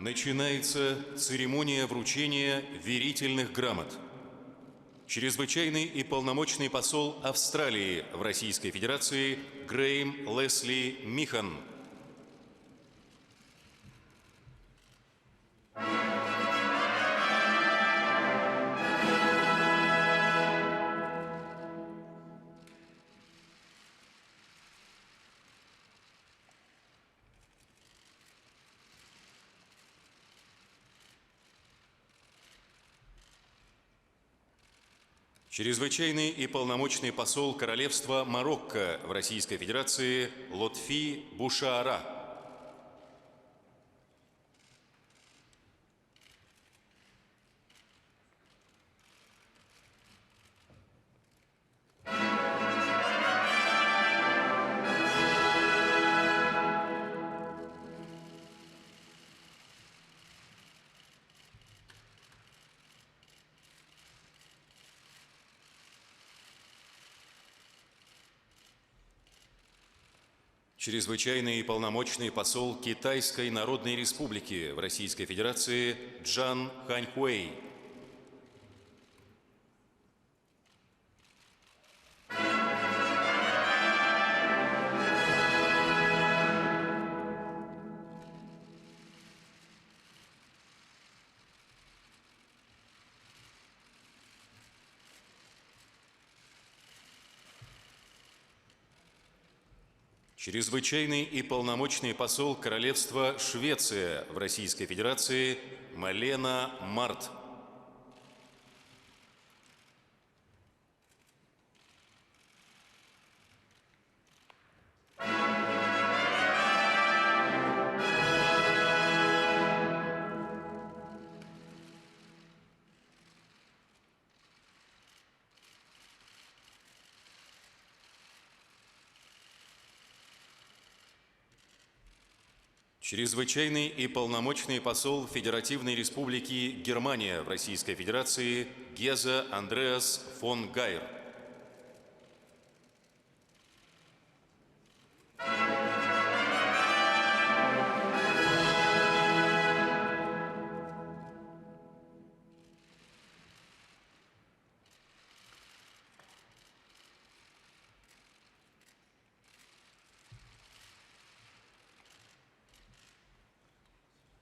Начинается церемония вручения верительных грамот. Чрезвычайный и полномочный посол Австралии в Российской Федерации Грэйм Лесли Михан. Чрезвычайный и полномочный посол Королевства Марокко в Российской Федерации Лотфи Бушаара. Чрезвычайный и полномочный посол Китайской Народной Республики в Российской Федерации Джан Ханьхуэй. Чрезвычайный и полномочный посол Королевства Швеция в Российской Федерации Малена Март. Чрезвычайный и полномочный посол Федеративной Республики Германия в Российской Федерации Геза Андреас фон Гайер.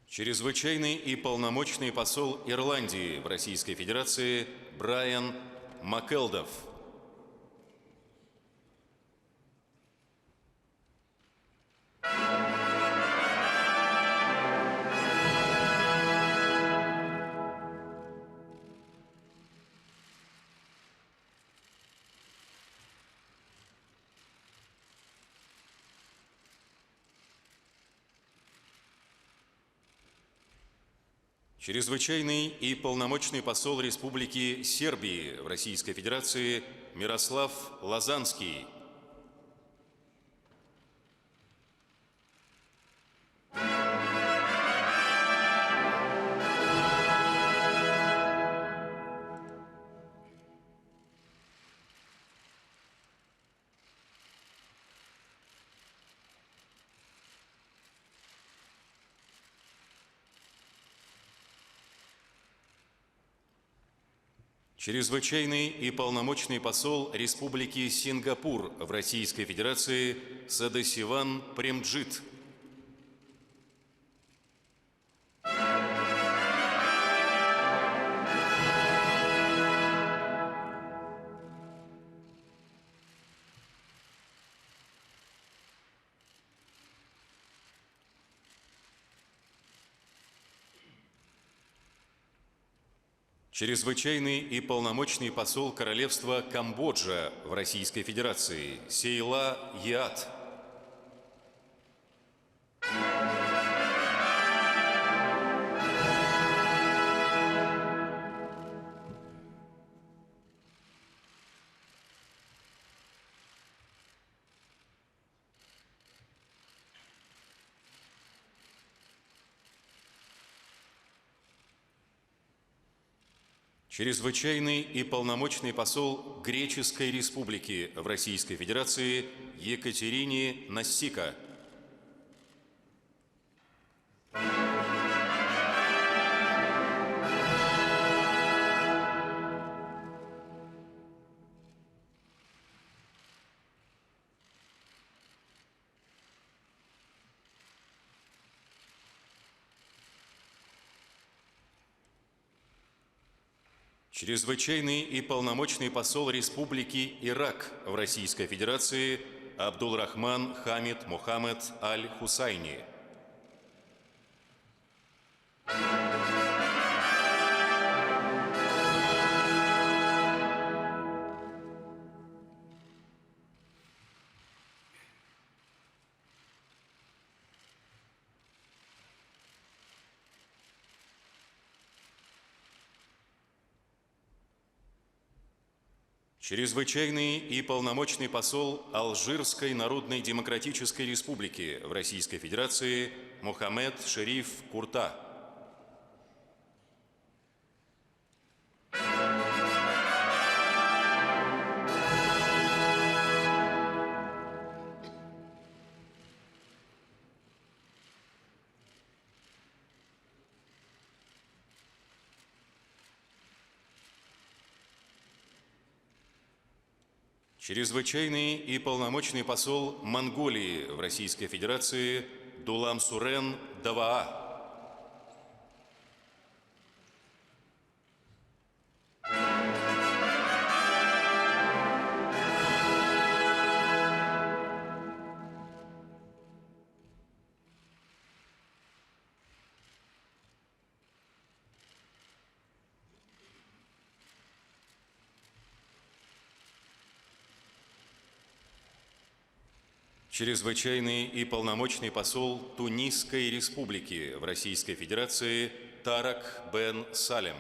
Чрезвычайный и полномочный посол Ирландии в Российской Федерации Брайан Маккелдов. Чрезвычайный и полномочный посол Республики Сербии в Российской Федерации Мирослав Лазанский. Чрезвычайный и полномочный посол Республики Сингапур в Российской Федерации Садасиван Премджит. Чрезвычайный и полномочный посол Королевства Камбоджа в Российской Федерации Сейла Яат. Чрезвычайный и полномочный посол Греческой Республики в Российской Федерации Екатерине Нассика. Чрезвычайный и полномочный посол Республики Ирак в Российской Федерации Абдулрахман Хамид Мухаммед Аль-Хусайни. Чрезвычайный и полномочный посол Алжирской Народной Демократической Республики в Российской Федерации Мухаммед Шериф Курта. Чрезвычайный и полномочный посол Монголии в Российской Федерации Дулам Сурен Даваа. Чрезвычайный и полномочный посол Тунисской Республики в Российской Федерации Тарак Бен Салем.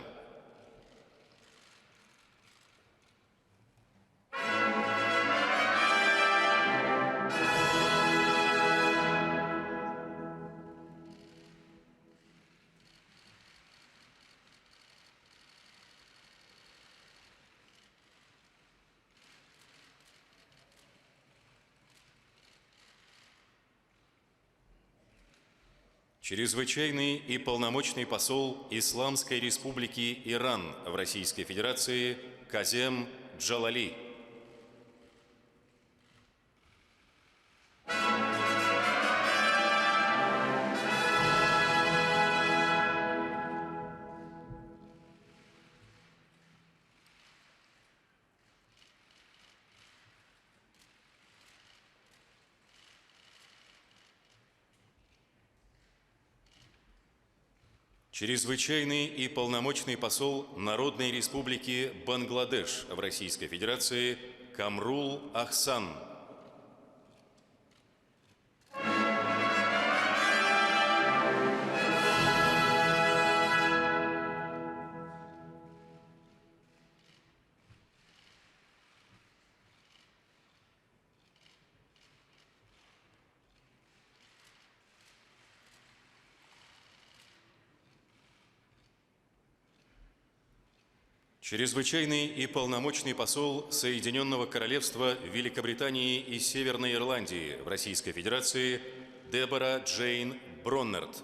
Чрезвычайный и полномочный посол Исламской Республики Иран в Российской Федерации Казем Джалали. Чрезвычайный и полномочный посол Народной Республики Бангладеш в Российской Федерации Камрул Ахсан. Чрезвычайный и полномочный посол Соединенного Королевства Великобритании и Северной Ирландии в Российской Федерации Дебора Джейн Броннерт.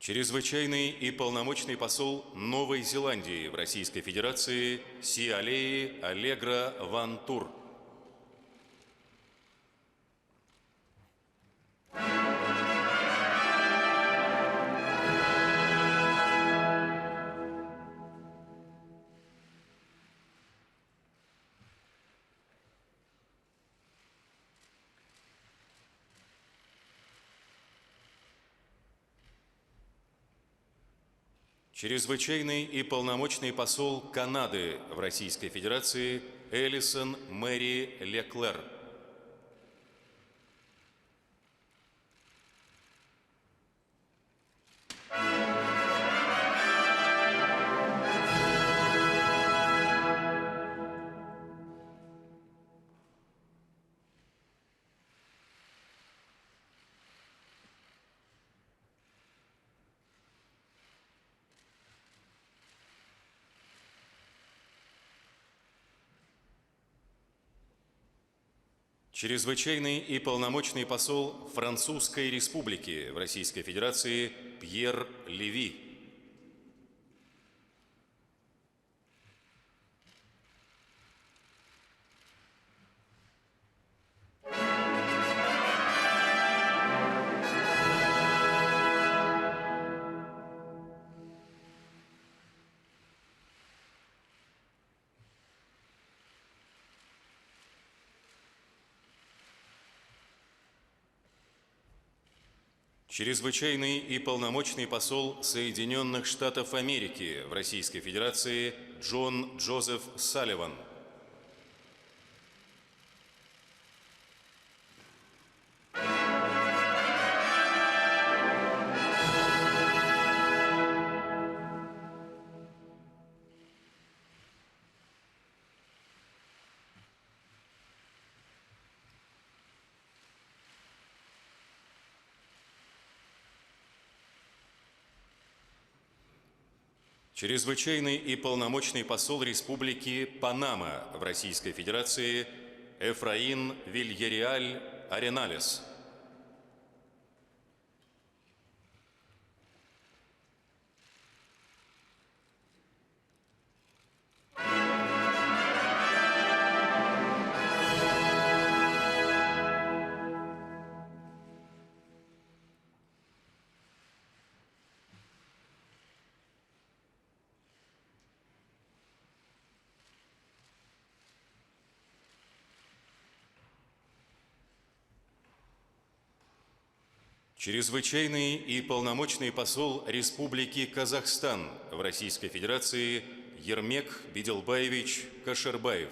Чрезвычайный и полномочный посол Новой Зеландии в Российской Федерации Сиалеи Аллегра Ван Тур. Чрезвычайный и полномочный посол Канады в Российской Федерации Элисон Мэри Леклер. Чрезвычайный и полномочный посол Французской Республики в Российской Федерации Пьер Леви. Чрезвычайный и полномочный посол Соединенных Штатов Америки в Российской Федерации Джон Джозеф Салливан. Чрезвычайный и полномочный посол Республики Панама в Российской Федерации Эфраин Вильяреаль Ареналес. Чрезвычайный и полномочный посол Республики Казахстан в Российской Федерации Ермек Биделбаевич Кашербаев.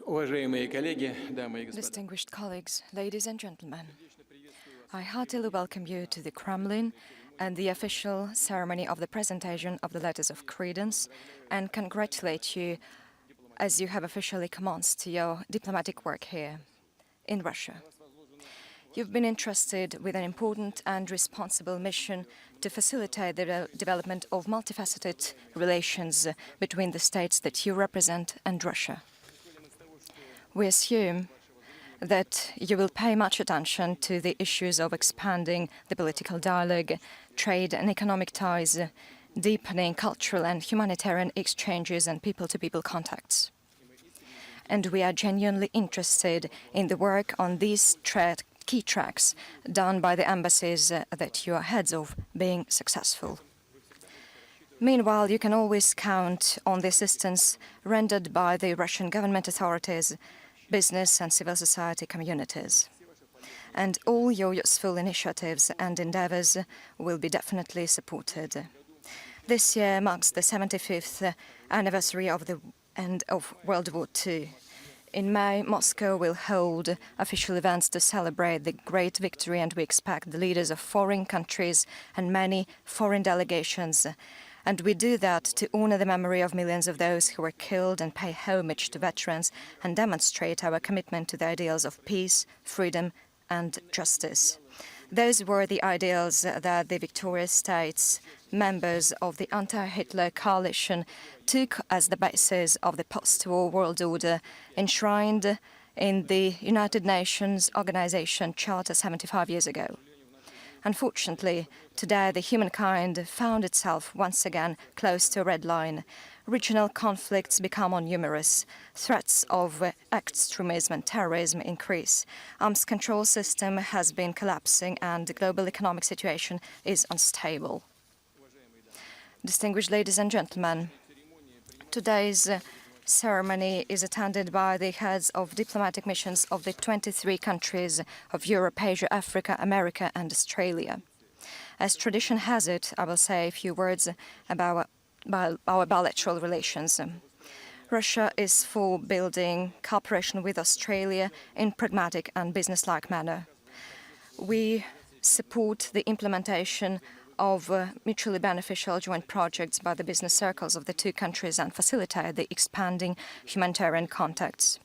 Уважаемые коллеги, дамы и господа. Distinguished colleagues, ladies and gentlemen, I heartily welcome you to the Kremlin and the official ceremony of the presentation of the letters of credence and congratulate you as you have officially commenced your diplomatic work here in Russia. You've been entrusted with an important and responsible mission to facilitate the development of multifaceted relations between the states that you represent and Russia. We assume that you will pay much attention to the issues of expanding the political dialogue, trade and economic ties, deepening cultural and humanitarian exchanges and people-to-people contacts. And we are genuinely interested in the work on these key tracks done by the embassies that you are heads of being successful. Meanwhile, you can always count on the assistance rendered by the Russian government authorities, business and civil society communities. And all your useful initiatives and endeavors will be definitely supported. This year marks the 75th anniversary of the end of World War II. In May, Moscow will hold official events to celebrate the great victory, and we expect the leaders of foreign countries and many foreign delegations. And we do that to honor the memory of millions of those who were killed and pay homage to veterans and demonstrate our commitment to the ideals of peace, freedom, and justice. Those were the ideals that the victorious states, members of the anti-Hitler coalition, took as the basis of the post-war world order enshrined in the United Nations Organization Charter 75 years ago. Unfortunately, today the humankind found itself once again close to a red line. Regional conflicts become more numerous. Threats of extremism and terrorism increase. Arms control system has been collapsing and the global economic situation is unstable. Distinguished ladies and gentlemen, today's ceremony is attended by the heads of diplomatic missions of the 23 countries of Europe, Asia, Africa, America, and Australia. As tradition has it, I will say a few words about our bilateral relations. Russia is for building cooperation with Australia in pragmatic and business-like manner. We support the implementation of mutually beneficial joint projects by the business circles of the two countries and facilitate the expanding humanitarian contacts.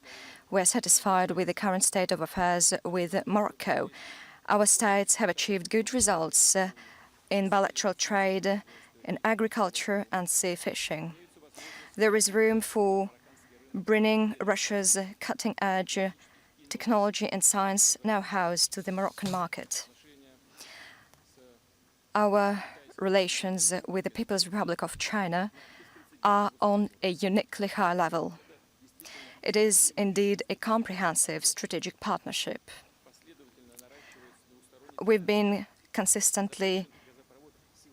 We are satisfied with the current state of affairs with Morocco. Our states have achieved good results in bilateral trade, in agriculture and sea fishing. There is room for bringing Russia's cutting-edge technology and science know-how to the Moroccan market. Our relations with the People's Republic of China are on a uniquely high level. It is indeed a comprehensive strategic partnership. We've been consistently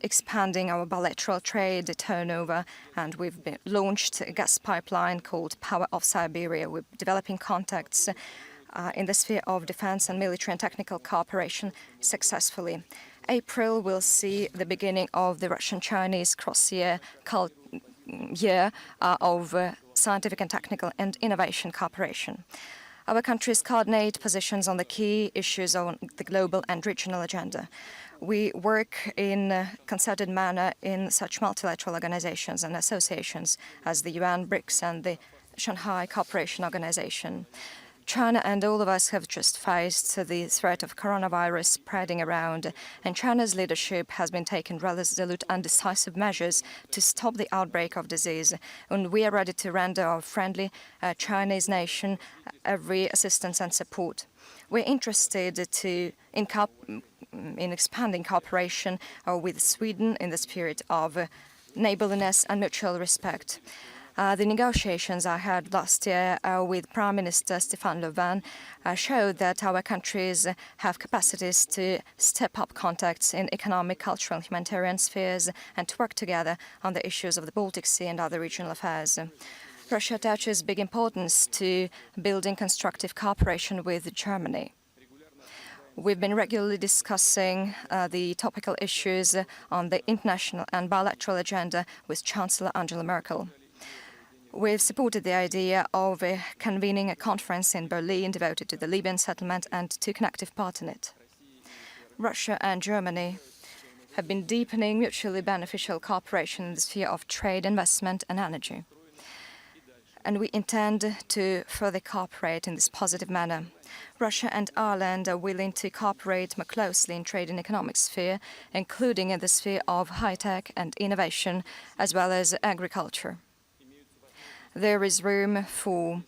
expanding our bilateral trade turnover, and we've launched a gas pipeline called Power of Siberia. We're developing contacts in the sphere of defense and military and technical cooperation successfully. April will see the beginning of the Russian-Chinese cross-year year of scientific and technical and innovation cooperation. Our countries coordinate positions on the key issues on the global and regional agenda. We work in a concerted manner in such multilateral organizations and associations as the UN, BRICS, and the Shanghai Cooperation Organization. China and all of us have just faced the threat of coronavirus spreading around, and China's leadership has been taking resolute and decisive measures to stop the outbreak of disease, and we are ready to render our friendly Chinese nation every assistance and support. We're interested in expanding cooperation with Sweden in the spirit of neighborliness and mutual respect. The negotiations I had last year with Prime Minister Stefan Löfven showed that our countries have capacities to step up contacts in economic, cultural and humanitarian spheres and to work together on the issues of the Baltic Sea and other regional affairs. Russia attaches big importance to building constructive cooperation with Germany. We've been regularly discussing the topical issues on the international and bilateral agenda with Chancellor Angela Merkel. We've supported the idea of convening a conference in Berlin devoted to the Libyan settlement and to connective part in it. Russia and Germany have been deepening mutually beneficial cooperation in the sphere of trade, investment and energy. And we intend to further cooperate in this positive manner. Russia and Ireland are willing to cooperate more closely in trade and economic sphere, including in the sphere of high-tech and innovation, as well as agriculture. There is room for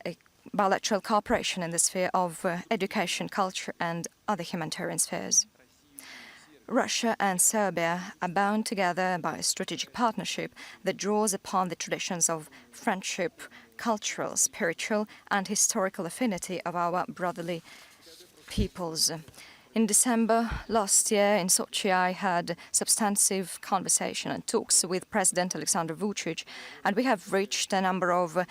a bilateral cooperation in the sphere of education, culture and other humanitarian spheres. Russia and Serbia are bound together by a strategic partnership that draws upon the traditions of friendship, cultural, spiritual and historical affinity of our brotherly peoples. In December last year in Sochi, I had substantive conversation and talks with President Alexander Vucic, and we have reached a number of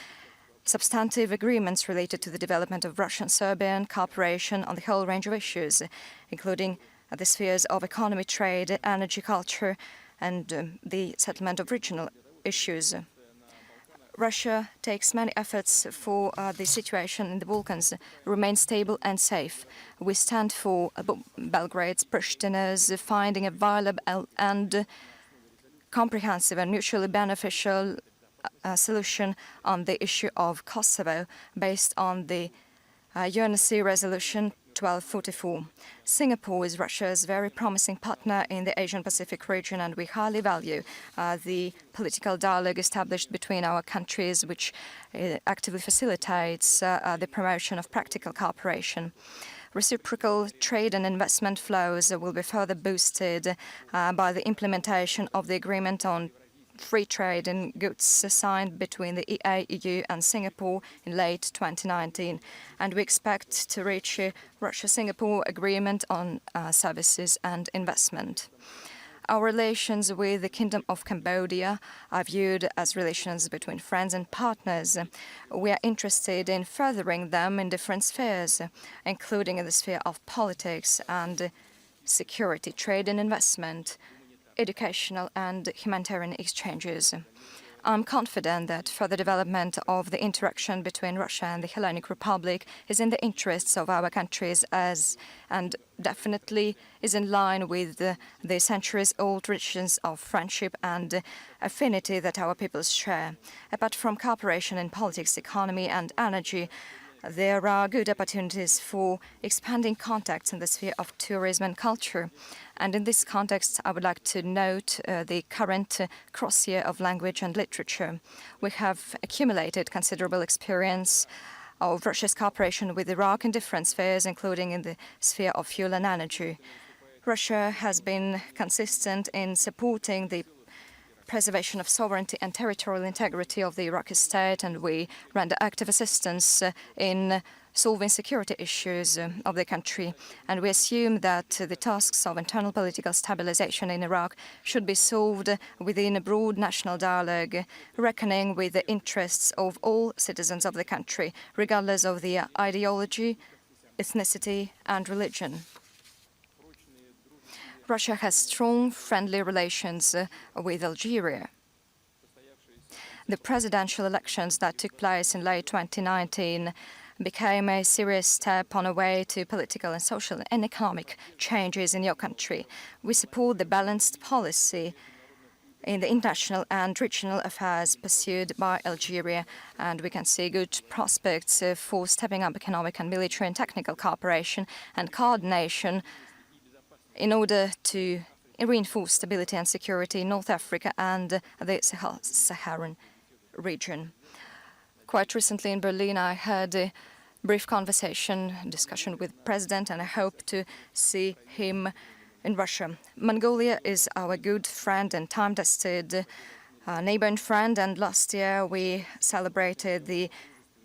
substantive agreements related to the development of Russian-Serbian cooperation on the whole range of issues, including the spheres of economy, trade, energy, culture, and the settlement of regional issues. Russia takes many efforts for the situation in the Balkans remain stable and safe. We stand for Belgrade's, Prishtina's finding a viable and comprehensive and mutually beneficial solution on the issue of Kosovo based on the UNSC resolution 1244. Singapore is Russia's very promising partner in the Asian-Pacific region, and we highly value the political dialogue established between our countries, which actively facilitates the promotion of practical cooperation. Reciprocal trade and investment flows will be further boosted by the implementation of the agreement on free trade in goods signed between the EA, EU and Singapore in late 2019. And we expect to reach a Russia-Singapore agreement on services and investment. Our relations with the Kingdom of Cambodia are viewed as relations between friends and partners. We are interested in furthering them in different spheres, including in the sphere of politics and security, trade and investment, educational and humanitarian exchanges. I'm confident that further development of the interaction between Russia and the Hellenic Republic is in the interests of our countries and definitely is in line with the centuries-old traditions of friendship and affinity that our peoples share. Apart from cooperation in politics, economy and energy, there are good opportunities for expanding contacts in the sphere of tourism and culture. And in this context, I would like to note the current cross-year of language and literature. We have accumulated considerable experience of Russia's cooperation with Iraq in different spheres, including in the sphere of fuel and energy. Russia has been consistent in supporting the preservation of sovereignty and territorial integrity of the Iraqi state, and we render active assistance in solving security issues of the country. And we assume that the tasks of internal political stabilization in Iraq should be solved within a broad national dialogue, reckoning with the interests of all citizens of the country, regardless of their ideology, ethnicity, and religion. Russia has strong friendly relations with Algeria. The presidential elections that took place in late 2019 became a serious step on a way to political and social and economic changes in your country. We support the balanced policy in the international and regional affairs pursued by Algeria, and we can see good prospects for stepping up economic and military and technical cooperation and coordination in order to reinforce stability and security in North Africa and the Saharan region. Quite recently in Berlin, I had a brief discussion with the President, and I hope to see him in Russia. Mongolia is our good friend and time-tested neighbor and friend, and last year we celebrated the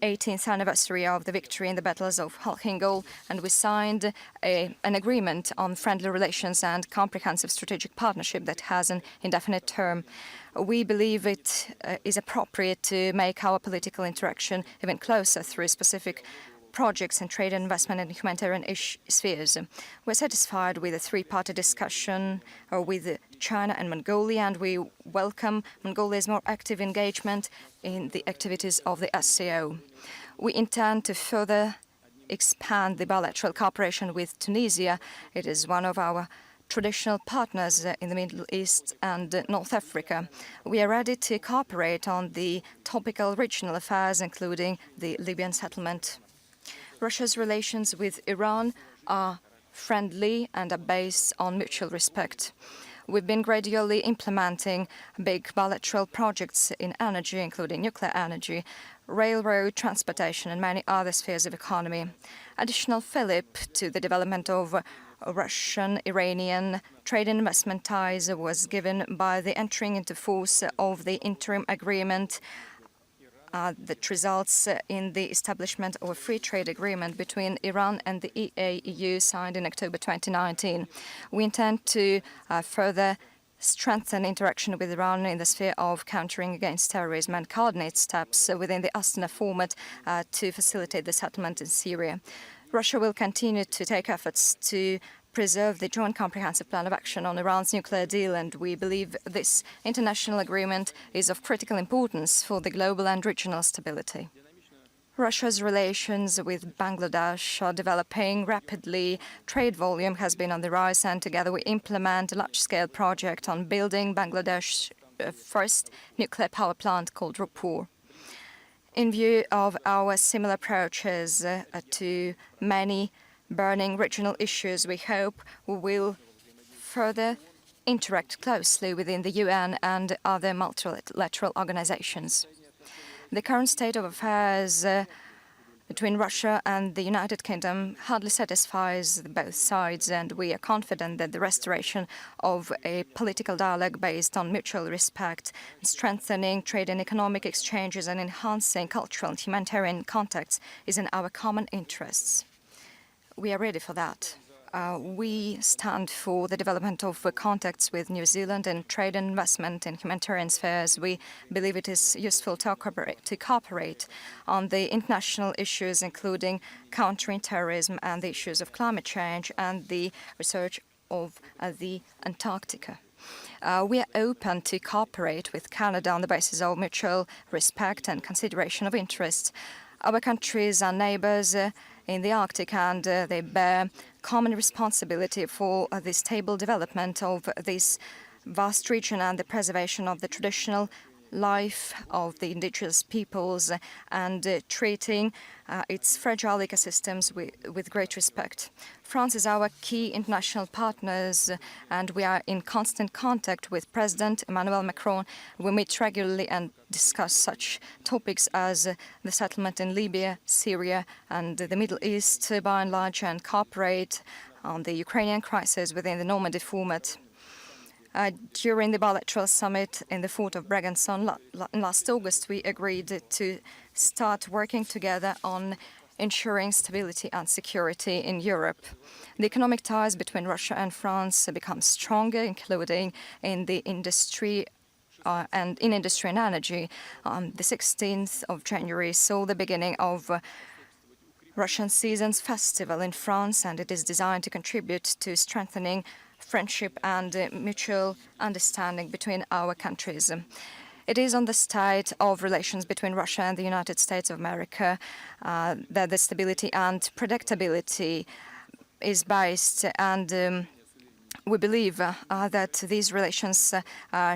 18th anniversary of the victory in the battles of Khalkhin, and we signed an agreement on friendly relations and comprehensive strategic partnership that has an indefinite term. We believe it is appropriate to make our political interaction even closer through specific projects in trade and investment and humanitarian spheres. We're satisfied with the three-party discussion with China and Mongolia, and we welcome Mongolia's more active engagement in the activities of the SCO. We intend to further expand the bilateral cooperation with Tunisia. It is one of our traditional partners in the Middle East and North Africa. We are ready to cooperate on the topical regional affairs, including the Libyan settlement. Russia's relations with Iran are friendly and are based on mutual respect. We've been gradually implementing big bilateral projects in energy, including nuclear energy, railroad transportation, and many other spheres of economy. Additional fillip to the development of Russian-Iranian trade and investment ties was given by the entering into force of the interim agreement that results in the establishment of a free trade agreement between Iran and the EAEU signed in October 2019. We intend to further strengthen interaction with Iran in the sphere of countering against terrorism and coordinate steps within the Astana format to facilitate the settlement in Syria. Russia will continue to take efforts to preserve the Joint Comprehensive Plan of Action on Iran's nuclear deal, and we believe this international agreement is of critical importance for the global and regional stability. Russia's relations with Bangladesh are developing rapidly. Trade volume has been on the rise, and together we implement a large-scale project on building Bangladesh's first nuclear power plant called Raipur. In view of our similar approaches to many burning regional issues, we hope we will further interact closely within the UN and other multilateral organizations. The current state of affairs between Russia and the United Kingdom hardly satisfies both sides, and we are confident that the restoration of a political dialogue based on mutual respect, strengthening trade and economic exchanges, and enhancing cultural and humanitarian contacts is in our common interests. We are ready for that. We stand for the development of contacts with New Zealand in trade and investment in humanitarian spheres. We believe it is useful to cooperate on the international issues, including countering terrorism and the issues of climate change and the research of the Antarctica. We are open to cooperate with Canada on the basis of mutual respect and consideration of interests. Our countries are neighbors in the Arctic, and they bear common responsibility for the stable development of this vast region and the preservation of the traditional life of the indigenous peoples and treating its fragile ecosystems with great respect. France is our key international partners, and we are in constant contact with President Emmanuel Macron. We meet regularly and discuss such topics as the settlement in Libya, Syria, and the Middle East by and large, and cooperate on the Ukrainian crisis within the Normandy format. During the bilateral summit in the fort of Brégançon last August, we agreed to start working together on ensuring stability and security in Europe. The economic ties between Russia and France become stronger, including in the industry and energy. The 16th of January saw the beginning of Russian Seasons Festival in France, and it is designed to contribute to strengthening friendship and mutual understanding between our countries. It is on the state of relations between Russia and the United States of America that the stability and predictability is based, and we believe that these relations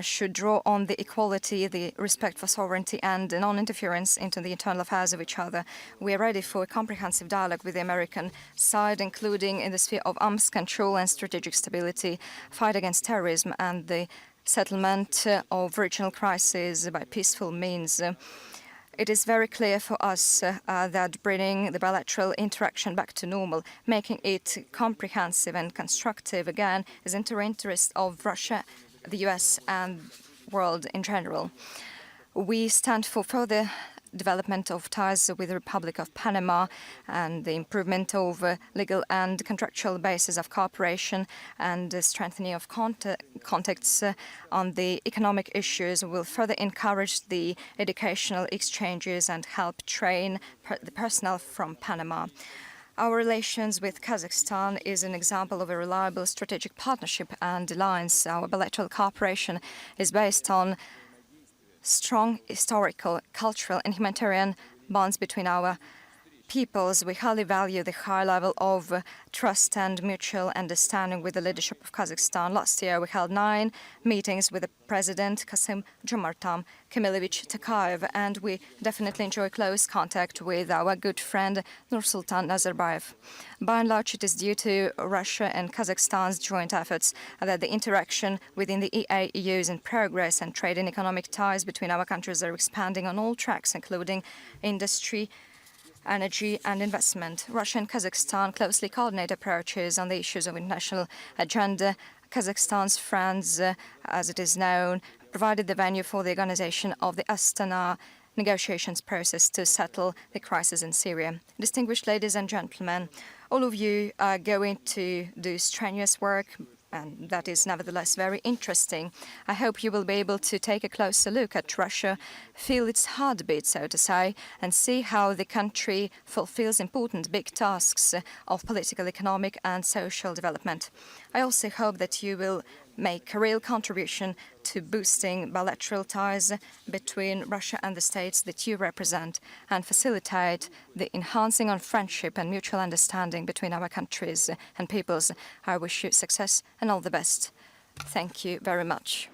should draw on the equality, the respect for sovereignty, and non-interference into the internal affairs of each other. We are ready for a comprehensive dialogue with the American side, including in the sphere of arms control and strategic stability, fight against terrorism, and the settlement of regional crises by peaceful means. It is very clear for us that bringing the bilateral interaction back to normal, making it comprehensive and constructive again, is in the interest of Russia, the US, and the world in general. We stand for further development of ties with the Republic of Panama and the improvement of legal and contractual basis of cooperation and the strengthening of contacts on the economic issues will further encourage the educational exchanges and help train the personnel from Panama. Our relations with Kazakhstan is an example of a reliable strategic partnership and alliance. Our bilateral cooperation is based on strong historical, cultural, and humanitarian bonds between our peoples. We highly value the high level of trust and mutual understanding with the leadership of Kazakhstan. Last year, we held 9 meetings with the President Kassym-Jomart Kemilevich Tokayev, and we definitely enjoy close contact with our good friend Nursultan Nazarbayev. By and large, it is due to Russia and Kazakhstan's joint efforts that the interaction within the EAEU is in progress, and trade and economic ties between our countries are expanding on all tracks, including industry, energy and investment. Russia and Kazakhstan closely coordinate approaches on the issues of international agenda. Kazakhstan's friends, as it is known, provided the venue for the organization of the Astana negotiations process to settle the crisis in Syria. Distinguished ladies and gentlemen, all of you are going to do strenuous work, and that is nevertheless very interesting. I hope you will be able to take a closer look at Russia, feel its heartbeat, so to say, and see how the country fulfills important big tasks of political, economic and social development. I also hope that you will make a real contribution to boosting bilateral ties between Russia and the states that you represent and facilitate the enhancing of friendship and mutual understanding between our countries and peoples. I wish you success and all the best. Thank you very much.